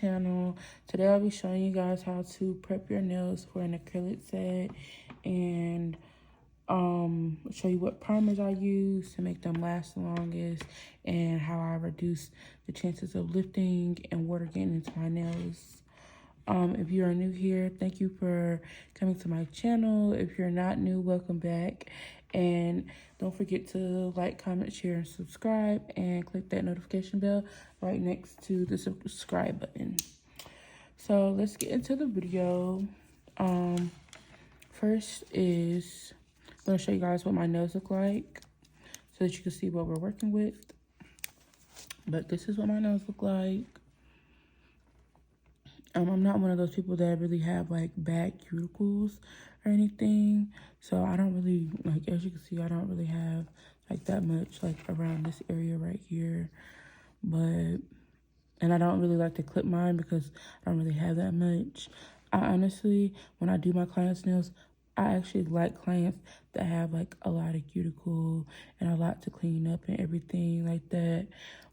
channel. Today I'll be showing you guys how to prep your nails for an acrylic set and show you what primers I use to make them last the longest and how I reduce the chances of lifting and water getting into my nails. If you are new here, thank you for coming to my channel. If you're not new, welcome back. And don't forget to like, comment, share, and subscribe, and click that notification bell right next to the subscribe button. So let's get into the video. First is I'm going to show you guys what my nails look like so that you can see what we're working with. But this is what my nails look like. I'm not one of those people that really have like bad cuticles or anything. So I don't really, like, as you can see, I don't really have like that much like around this area right here. And I don't really like to clip mine because I don't really have that much. I honestly, when I do my clients' nails, I actually like clients that have like a lot of cuticle and a lot to clean up and everything like that.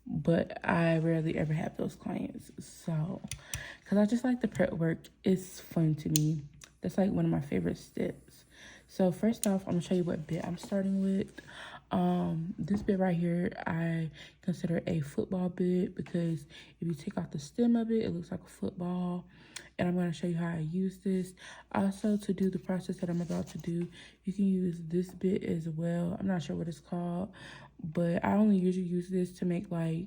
But I rarely ever have those clients. So, because I just like the prep work. It's fun to me. That's like one of my favorite steps. So first off, I'm gonna show you what bit I'm starting with. This bit right here, I consider a football bit because if you take out the stem of it, it looks like a football. And I'm going to show you how I use this. Also, to do the process that I'm about to do, you can use this bit as well. I'm not sure what it's called, but I only usually use this to make like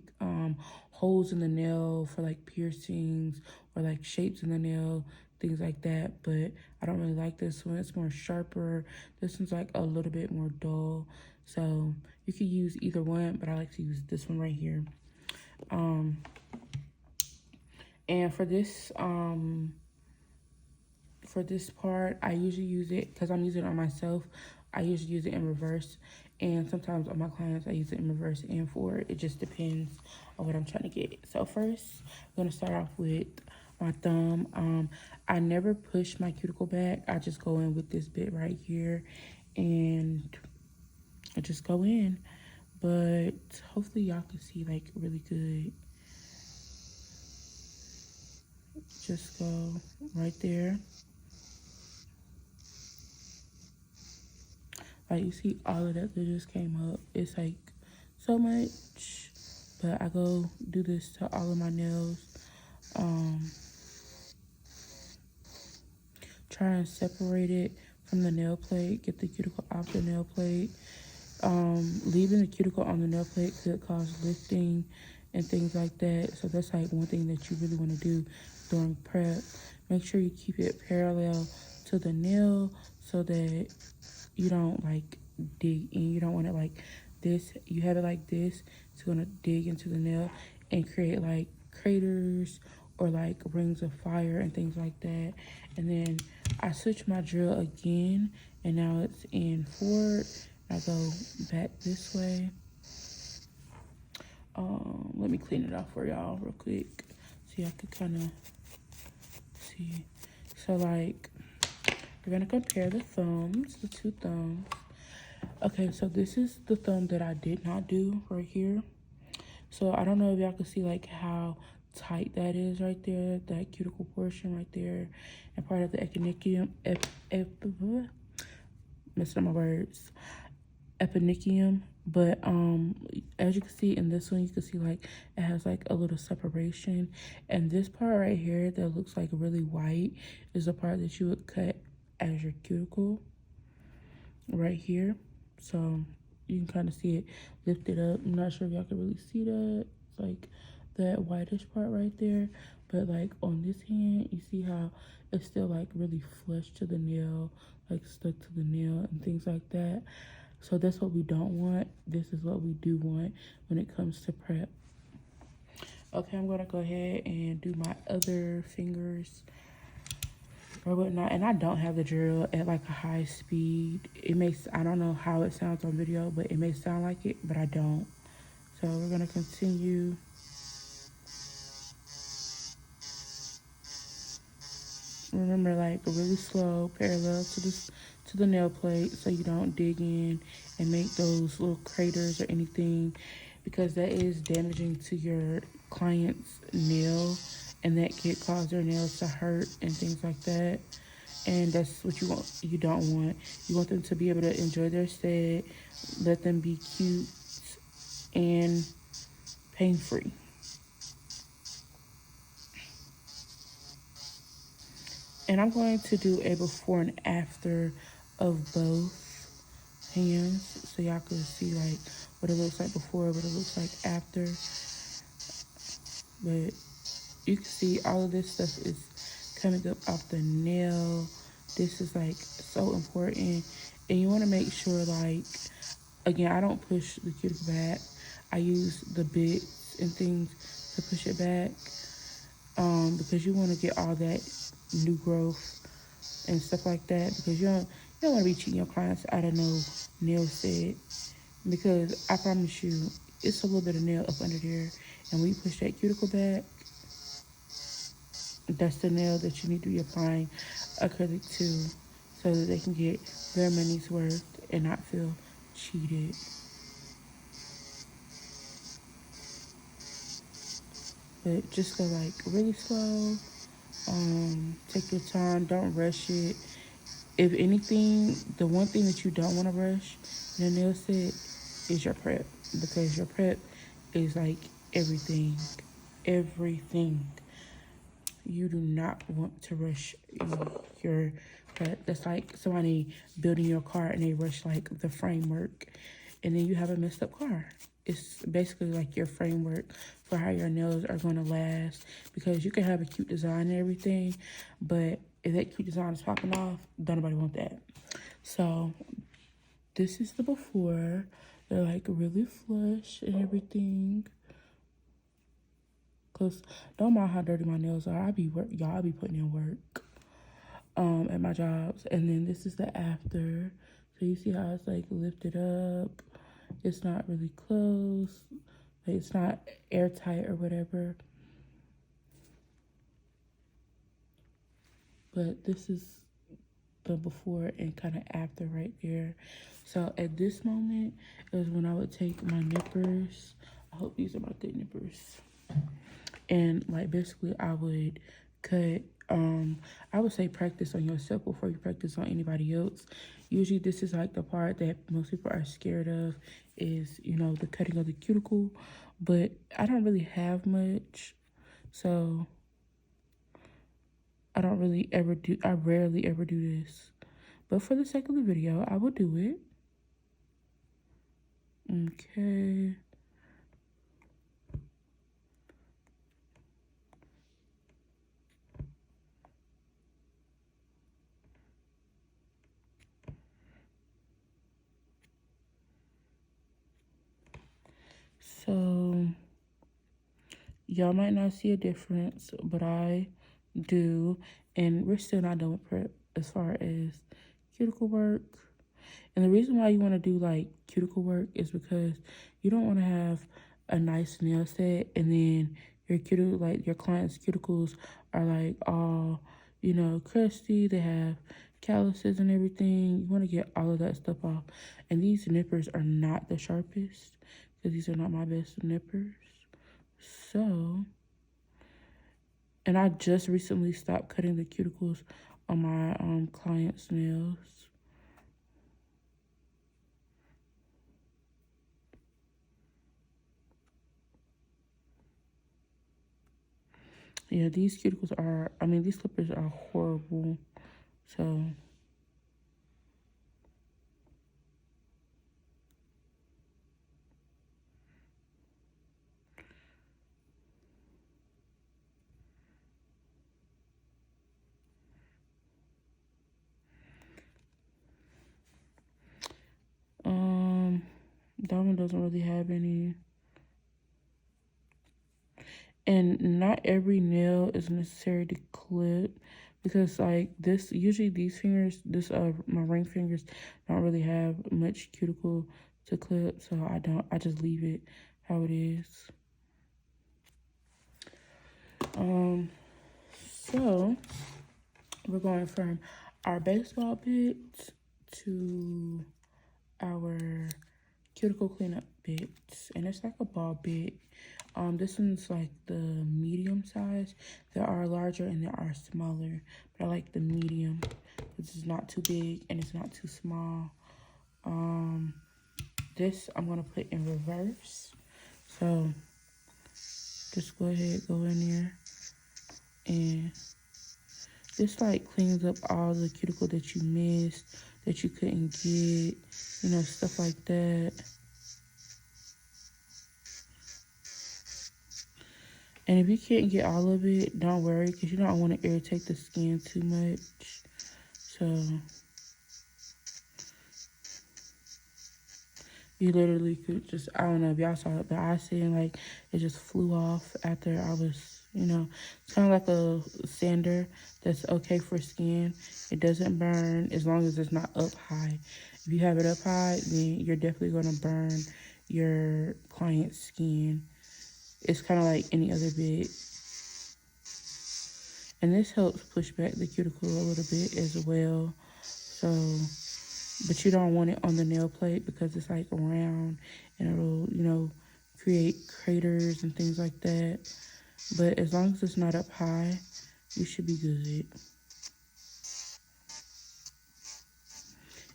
holes in the nail for like piercings or like shapes in the nail, things like that. But I don't really like this one. It's more sharper. This one's like a little bit more dull. So you could use either one, but I like to use this one right here. And for this part, I usually use it because I'm using it on myself. I usually use it in reverse, and sometimes on my clients I use it in reverse and forward. It just depends on what I'm trying to get. So first, I'm gonna start off with my thumb. I never push my cuticle back. I just go in with this bit right here, and I just go in. But hopefully y'all can see like really good. Just go right there. Like, you see all of that just came up. It's like so much, but I go do this to all of my nails. Try and separate it from the nail plate. Get the cuticle off the nail plate. Leaving the cuticle on the nail plate could cause lifting and things like that. So that's like one thing that you really want to do during prep. Make sure you keep it parallel to the nail so that you don't like dig in. You don't want it like this. You have it like this. It's going to dig into the nail and create like craters or like rings of fire and things like that. And then I switch my drill again, and now it's in forward. I go back this way. Let me clean it off for y'all real quick so y'all can kind of see. So like, we're gonna compare the thumbs, the two thumbs. Okay, so this is the thumb that I did not do right here. So I don't know if y'all can see like how tight that is right there, that cuticle portion right there, and part of the echinicium, messing up my words, epinicium. But as you can see in this one, you can see like it has like a little separation, and this part right here that looks like really white is the part that you would cut as your cuticle right here. So you can kind of see it lifted up. I'm not sure if y'all can really see that. It's like that whitish part right there, but like on this hand, you see how it's still like really flush to the nail, like stuck to the nail and things like that. So that's what we don't want. This is what we do want when it comes to prep. Okay, I'm gonna go ahead and do my other fingers or whatnot. And I don't have the drill at like a high speed. I don't know how it sounds on video, but it may sound like it, but I don't. So we're gonna continue. Remember, like really slow, parallel to the nail plate, so you don't dig in and make those little craters or anything, because that is damaging to your client's nail and that could cause their nails to hurt and things like that. And that's what you want. You don't want. You want them to be able to enjoy their set, let them be cute and pain free. And I'm going to do a before and after of both hands so y'all can see like what it looks like before, what it looks like after. But you can see all of this stuff is coming up off the nail. This is like so important. And you want to make sure, like, again, I don't push the cuticle back. I use the bits and things to push it back, because you want to get all that new growth and stuff like that, because you don't want to be cheating your clients out of no nail set, because I promise you it's a little bit of nail up under there, and when you push that cuticle back, that's the nail that you need to be applying acrylic to, so that they can get their money's worth and not feel cheated. But just go like really slow. Take your time. Don't rush it. If anything, the one thing that you don't want to rush in a nail set is your prep, because your prep is like everything. Everything. You do not want to rush your prep. That's like somebody building your car and they rush like the framework, and then you have a messed up car. It's basically like your framework for how your nails are going to last, because you can have a cute design and everything, but if that cute design is popping off, don't nobody want that. So this is the before. They're like really flush and everything. Cause don't mind how dirty my nails are. I be putting in work at my jobs. And then this is the after. So you see how it's like lifted up. It's not really closed. Like it's not airtight or whatever. But this is the before and kind of after right there. So at this moment is when I would take my nippers. I hope these are my good nippers. And like basically I would cut, I would say practice on yourself before you practice on anybody else. Usually this is like the part that most people are scared of, is, you know, the cutting of the cuticle. But I don't really have much, so I rarely ever do this. But for the sake of the video, I will do it. Okay. So y'all might not see a difference, but I do. And we're still not done with prep as far as cuticle work. And the reason why you want to do like cuticle work is because you don't want to have a nice nail set and then your client's cuticles are like all, you know, crusty. They have calluses and everything. You want to get all of that stuff off. And these nippers are not the sharpest, because these are not my best nippers. So, and I just recently stopped cutting the cuticles on my clients' nails. Yeah, these cuticles are, these clippers are horrible. So, that one doesn't really have any. And not every nail is necessary to clip, because like this, usually these fingers, my ring fingers don't really have much cuticle to clip, so I just leave it how it is. So we're going from our baseball bit to our cuticle cleanup bits, and it's like a ball bit. This one's like the medium size. There are larger and there are smaller, but I like the medium. This is not too big and it's not too small. This I'm gonna put in reverse. So just go ahead, go in there, and this like cleans up all the cuticle that you missed, that you couldn't get, you know, stuff like that. And if you can't get all of it, don't worry, because you don't want to irritate the skin too much. So you literally could just, I don't know if y'all saw it, but I seen like it just flew off after I was, you know, it's kind of like a sander that's okay for skin. It doesn't burn as long as it's not up high. If you have it up high, then you're definitely going to burn your client's skin. It's kind of like any other bit. And this helps push back the cuticle a little bit as well. So, but you don't want it on the nail plate because it's like round and it'll, you know, create craters and things like that. But as long as it's not up high, you should be good.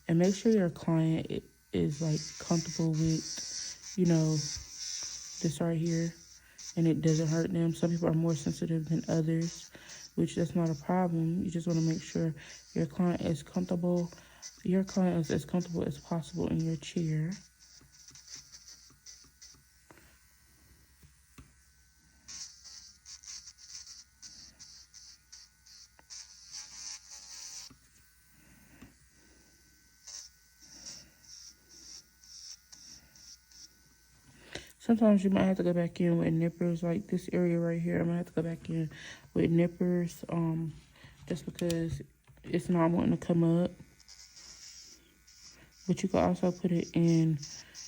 And make sure your client is like comfortable with, you know, this right here, and it doesn't hurt them. Some people are more sensitive than others, which that's not a problem. You just want to make sure your client is comfortable. Your client is as comfortable as possible in your chair. Sometimes you might have to go back in with nippers, like this area right here. I'm gonna have to go back in with nippers, just because it's not wanting to come up. But you can also put it in,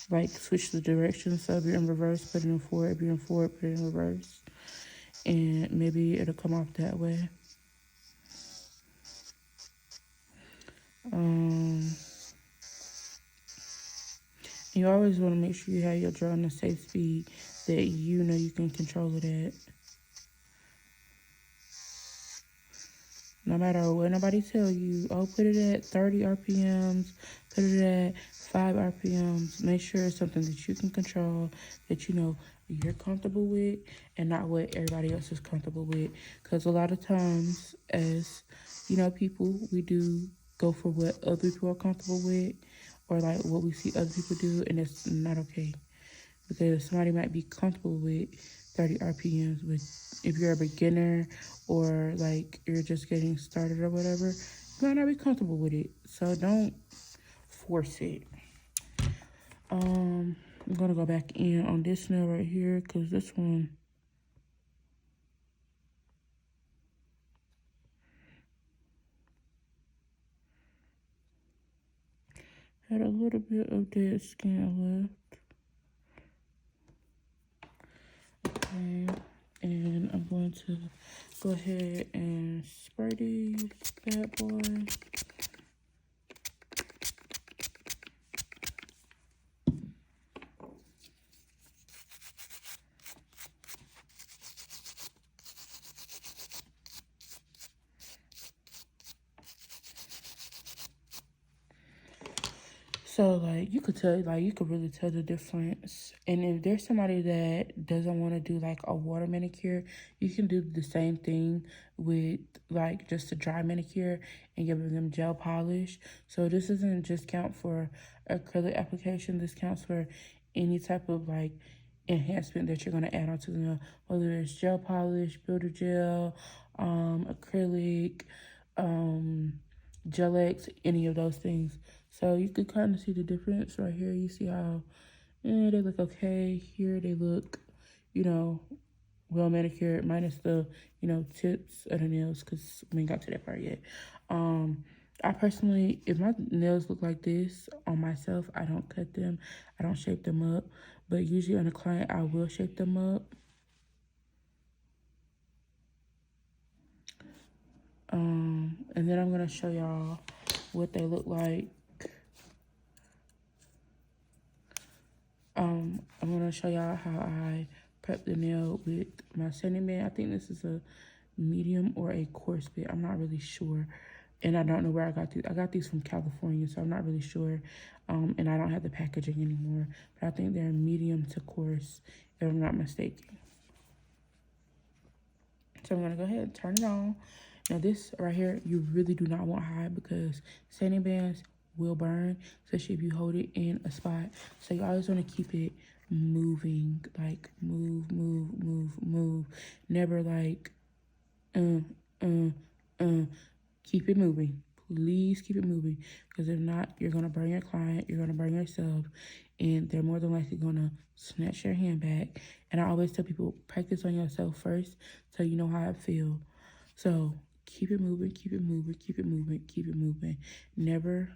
like switch the direction. So if you're in reverse, put it in forward. If you're in forward, put it in reverse. And maybe it'll come off that way. You always want to make sure you have your drill on a safe speed that you know you can control it at. No matter what nobody tell you, oh, put it at 30 RPMs, put it at 5 RPMs. Make sure it's something that you can control, that you know you're comfortable with, and not what everybody else is comfortable with. Because a lot of times, as you know, people, we do go for what other people are comfortable with, or like what we see other people do, and it's not okay. Because somebody might be comfortable with 30 RPMs, but if you're a beginner or like you're just getting started or whatever, you might not be comfortable with it. So don't force it. I'm gonna go back in on this nail right here because this one had a little bit of dead skin left. Okay, and I'm going to go ahead and spray these bad boys. So, like, you could tell, like, you could really tell the difference. And if there's somebody that doesn't want to do, like, a water manicure, you can do the same thing with, like, just a dry manicure and give them gel polish. So, this doesn't just count for acrylic application. This counts for any type of, like, enhancement that you're going to add onto the nail, whether it's gel polish, builder gel, acrylic, gel X, any of those things. So you could kind of see the difference right here. You see how they look okay. Here they look, you know, well manicured, minus the, you know, tips of the nails, because we ain't got to that part yet. I personally, if my nails look like this on myself, I don't cut them. I don't shape them up. But usually on a client, I will shape them up. And then I'm going to show y'all what they look like I'm gonna show y'all how I prep the nail with my sanding band. I think this is a medium or a coarse bit. I'm not really sure. And I don't know where I got these. I got these from California, so I'm not really sure. And I don't have the packaging anymore. But I think they're medium to coarse, if I'm not mistaken. So I'm gonna go ahead and turn it on. Now this right here, you really do not want high because sanding bands will burn, especially if you hold it in a spot. So you always want to keep it moving, like move, move, move, move. Never like, uh, uh, uh. Keep it moving. Please keep it moving because if not, you're gonna burn your client, you're gonna burn yourself, and they're more than likely gonna snatch your hand back. And I always tell people, practice on yourself first so you know how it feels. So keep it moving, keep it moving, keep it moving, keep it moving. Never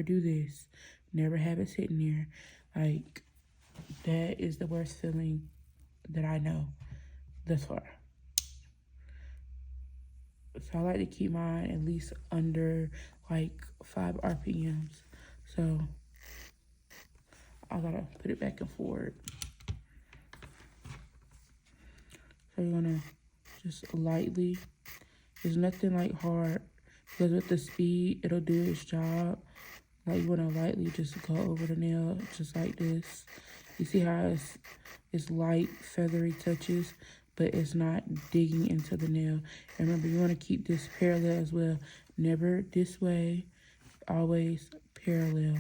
do this. Never have it sitting there. Like, that is the worst feeling that I know thus far. So I like to keep mine at least under like 5 RPMs. So I gotta put it back and forward. So you're gonna just lightly, there's nothing like hard because with the speed, it'll do its job. Like you wanna lightly just go over the nail just like this. You see how it's light, feathery touches, but it's not digging into the nail. And remember, you wanna keep this parallel as well. Never this way, always parallel.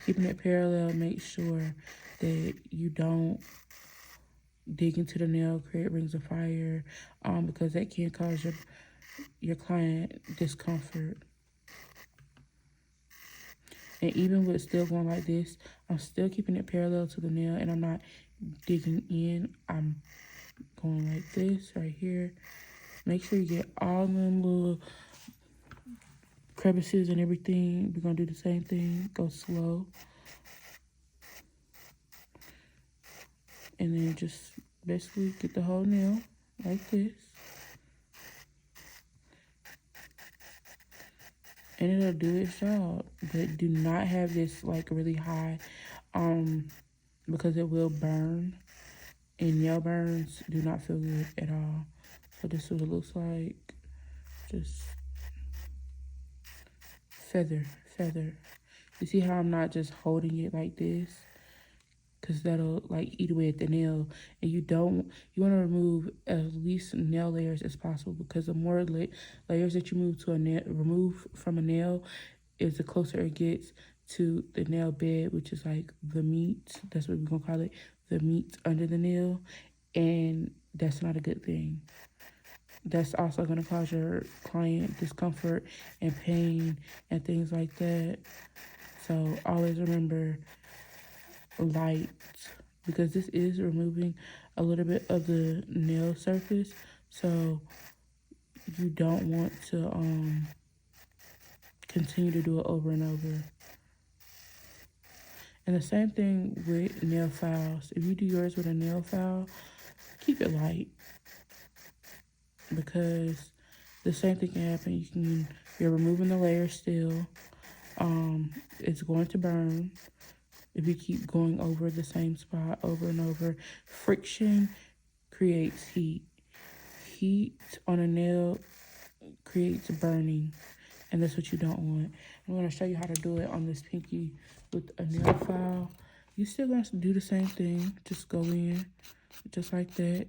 Keeping it parallel, make sure that you don't dig into the nail, create rings of fire, because that can cause your client discomfort. And even with still going like this, I'm still keeping it parallel to the nail and I'm not digging in. I'm going like this right here. Make sure you get all them little crevices and everything. We're gonna do the same thing. Go slow. And then just basically get the whole nail like this. And it'll do its job. But do not have this like really high, because it will burn. And nail burns do not feel good at all. So this is what it looks like. Just feather. You see how I'm not just holding it like this? Because that'll like eat away at the nail. And you want to remove as least nail layers as possible because the more layers that you remove from a nail is the closer it gets to the nail bed, which is like the meat. That's what we're going to call it. The meat under the nail. And that's not a good thing. That's also going to cause your client discomfort and pain and things like that. So always remember light, because this is removing a little bit of the nail surface. So you don't want to continue to do it over and over. And the same thing with nail files. If you do yours with a nail file, keep it light, because the same thing can happen. You're removing the layer still. It's going to burn if you keep going over the same spot over and over. Friction creates heat. Heat on a nail creates burning, and that's what you don't want. I'm going to show you how to do it on this pinky with a nail file. You still going to do the same thing. Just go in just like that.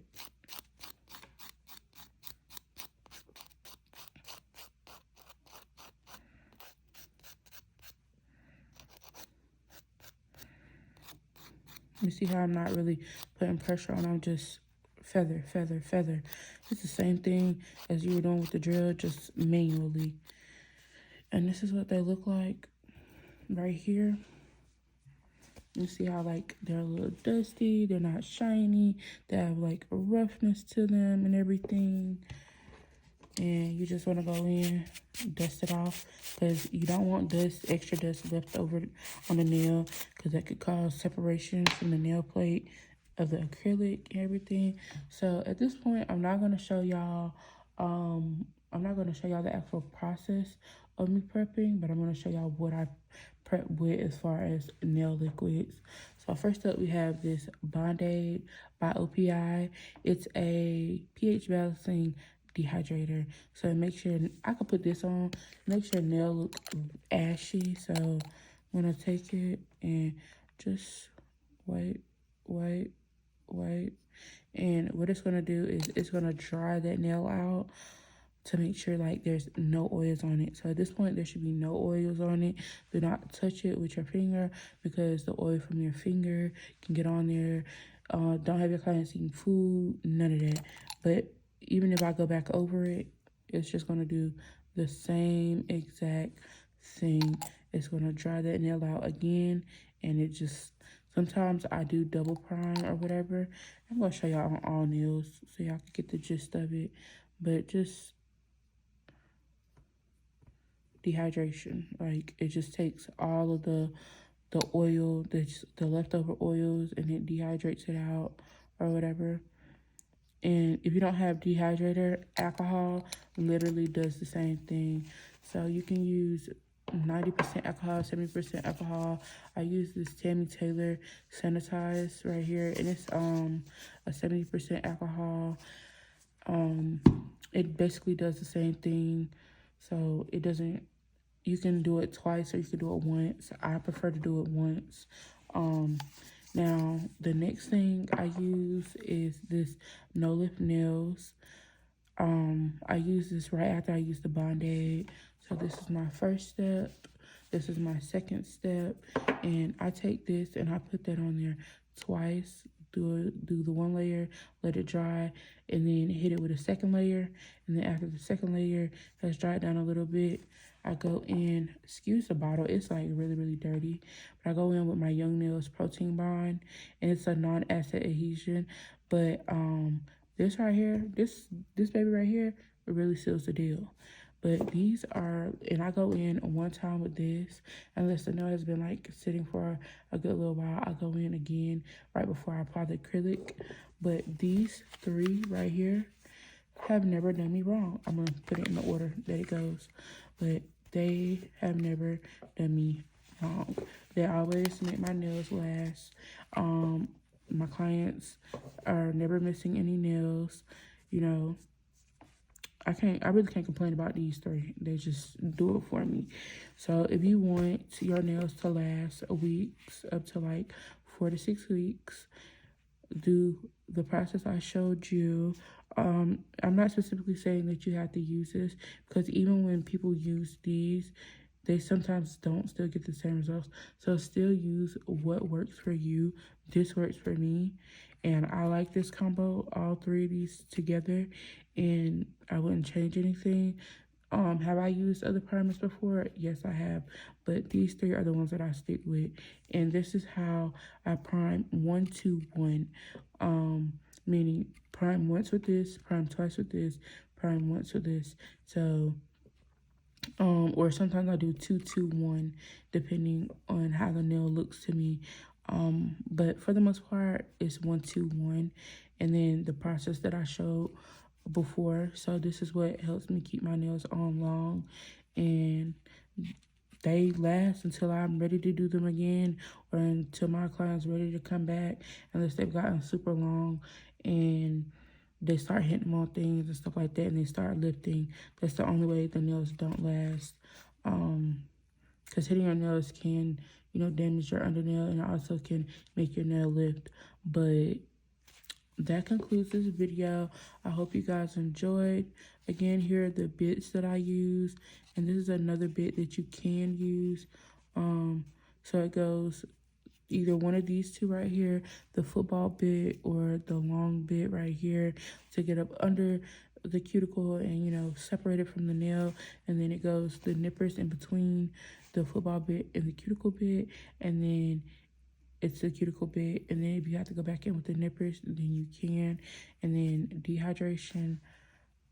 You see how I'm not really putting pressure on, I'm just feather. It's the same thing as you were doing with the drill, just manually. And this is what they look like right here. You see how like they're a little dusty, they're not shiny, they have like a roughness to them and everything. And you just want to go in, dust it off, because you don't want extra dust left over on the nail, because that could cause separation from the nail plate of the acrylic and everything. So at this point, I'm not going to show y'all the actual process of me prepping, but I'm going to show y'all what I prep with as far as nail liquids. So first up, we have this Band-Aid by OPI. It's a pH balancing dehydrator. So make sure, I could put this on, make sure nail look ashy. So I'm going to take it and just wipe, wipe, wipe. And what it's going to do is it's going to dry that nail out to make sure like there's no oils on it. So at this point there should be no oils on it. Do not touch it with your finger because the oil from your finger can get on there. Don't have your clients eating food, none of that. But even if I go back over it, it's just going to do the same exact thing. It's going to dry that nail out again, and it just, sometimes I do double prime or whatever. I'm going to show y'all on all nails so y'all can get the gist of it. But just dehydration, like it just takes all of the oil, the leftover oils, and it dehydrates it out or whatever. And if you don't have dehydrator, alcohol literally does the same thing. So you can use 90% alcohol, 70% alcohol. I use this Tammy Taylor Sanitize right here, and it's a 70% alcohol. It basically does the same thing. So it doesn't, you can do it twice or you can do it once. I prefer to do it once. Now the next thing I use is this No Lift Nails. I use this right after I use the Band-Aid. So this is my first step. This is my second step. And I take this and I put that on there twice. Do the one layer, let it dry, and then hit it with a second layer. And then after the second layer has dried down a little bit, I go in, excuse the bottle, it's like really, really dirty. But I go in with my Young Nails Protein Bond, and it's a non-acid adhesion. But this right here, this baby right here, it really seals the deal. But these are, and I go in one time with this, unless the nail has been like sitting for a good little while, I go in again right before I apply the acrylic. But these three right here have never done me wrong. I'm gonna put it in the order that it goes, but they have never done me wrong. They always make my nails last. My clients are never missing any nails. You know, I really can't complain about these three. They just do it for me. So if you want your nails to last a week, up to like 4 to 6 weeks, do the process I showed you. I'm not specifically saying that you have to use this, because even when people use these, they sometimes don't still get the same results. So still use what works for you. This works for me, and I like this combo, all three of these together, and I wouldn't change anything. Have I used other primers before? Yes, I have, but these three are the ones that I stick with. And this is how I prime 1, 2, 1. Meaning prime once with this, prime twice with this, prime once with this. So, or sometimes I do 2, 2, 1, depending on how the nail looks to me. But for the most part, it's 1, 2, 1. And then the process that I showed before. So this is what helps me keep my nails on long, and they last until I'm ready to do them again, or until my client's ready to come back, unless they've gotten super long and they start hitting on things and stuff like that, and they start lifting. That's the only way the nails don't last. Because hitting your nails can, you know, damage your undernail, and it also can make your nail lift. But that concludes this video. I hope you guys enjoyed. Again, here are the bits that I use, and this is another bit that you can use. So it goes either one of these two right here, the football bit or the long bit right here, to get up under the cuticle and, you know, separate it from the nail. And then it goes the nippers in between the football bit and the cuticle bit, and then it's the cuticle bit. And then if you have to go back in with the nippers, then you can. And then dehydration,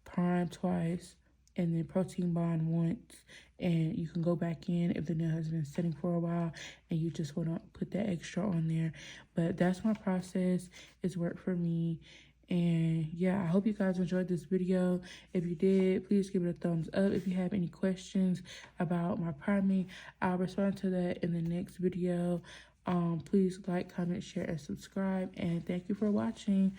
prime twice, and then protein bond once. And you can go back in if the nail has been sitting for a while and you just want to put that extra on there. But that's my process. It's worked for me. And yeah, I hope you guys enjoyed this video. If you did, please give it a thumbs up. If you have any questions about my priming, I'll respond to that in the next video. Please like, comment, share, and subscribe. And thank you for watching.